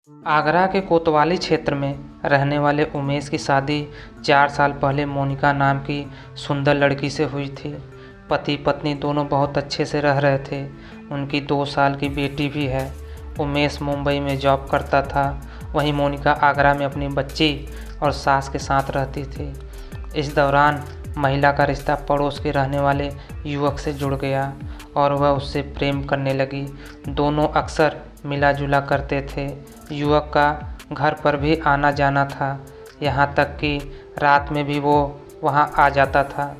आगरा के कोतवाली क्षेत्र में रहने वाले उमेश की शादी 4 साल पहले मोनिका नाम की सुंदर लड़की से हुई थी। पति पत्नी दोनों बहुत अच्छे से रह रहे थे। उनकी 2 साल की बेटी भी है। उमेश मुंबई में जॉब करता था, वहीं मोनिका आगरा में अपनी बच्ची और सास के साथ रहती थी। इस दौरान महिला का रिश्ता पड़ोस के रहने वाले युवक से जुड़ गया और वह उससे प्रेम करने लगी। दोनों अक्सर मिला जुला करते थे। युवक का घर पर भी आना जाना था, यहाँ तक कि रात में भी वो वहाँ आ जाता था।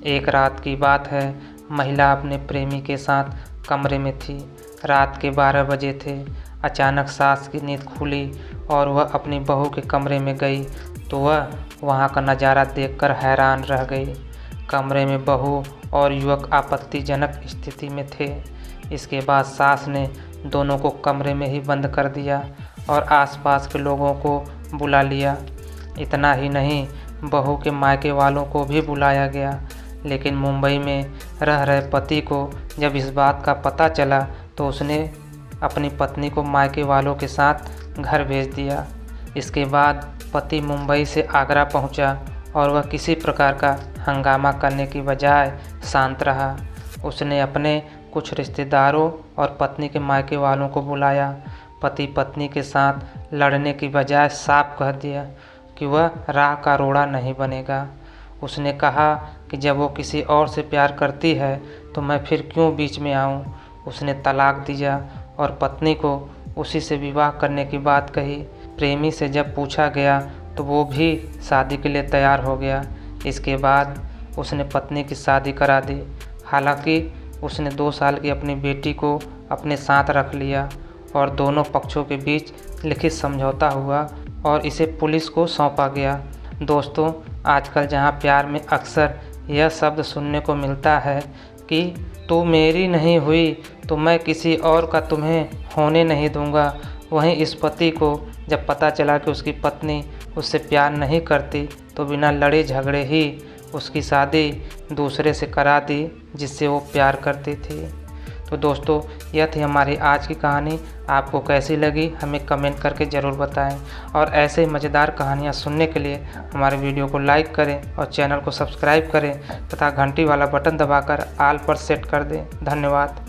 एक रात की बात है, महिला अपने प्रेमी के साथ कमरे में थी। रात के 12 बजे थे। अचानक सास की नींद खुली और वह अपनी बहू के कमरे में गई तो वह वहाँ का नज़ारा देखकर हैरान रह गई। कमरे में बहू और युवक आपत्तिजनक स्थिति में थे। इसके बाद सास ने दोनों को कमरे में ही बंद कर दिया और आसपास के लोगों को बुला लिया। इतना ही नहीं, बहू के मायके वालों को भी बुलाया गया। लेकिन मुंबई में रह रहे पति को जब इस बात का पता चला तो उसने अपनी पत्नी को मायके वालों के साथ घर भेज दिया। इसके बाद पति मुंबई से आगरा पहुंचा और वह किसी प्रकार का हंगामा करने की बजाय शांत रहा। उसने अपने कुछ रिश्तेदारों और पत्नी के मायके वालों को बुलाया। पति पत्नी के साथ लड़ने की बजाय साफ कह दिया कि वह राह का रोड़ा नहीं बनेगा। उसने कहा कि जब वो किसी और से प्यार करती है तो मैं फिर क्यों बीच में आऊं। उसने तलाक दिया और पत्नी को उसी से विवाह करने की बात कही। प्रेमी से जब पूछा गया तो वो भी शादी के लिए तैयार हो गया। इसके बाद उसने पत्नी की शादी करा दी। हालांकि उसने 2 साल की अपनी बेटी को अपने साथ रख लिया और दोनों पक्षों के बीच लिखित समझौता हुआ और इसे पुलिस को सौंपा गया। दोस्तों, आजकल जहां प्यार में अक्सर यह शब्द सुनने को मिलता है कि तू मेरी नहीं हुई तो मैं किसी और का तुम्हें होने नहीं दूंगा, वहीं इस पति को जब पता चला कि उसकी पत्नी उससे प्यार नहीं करती तो बिना लड़े झगड़े ही उसकी शादी दूसरे से करा दी जिससे वो प्यार करती थी। तो दोस्तों, यह थी हमारी आज की कहानी। आपको कैसी लगी हमें कमेंट करके ज़रूर बताएं और ऐसे ही मज़ेदार कहानियाँ सुनने के लिए हमारे वीडियो को लाइक करें और चैनल को सब्सक्राइब करें तथा घंटी वाला बटन दबाकर ऑल पर सेट कर दें। धन्यवाद।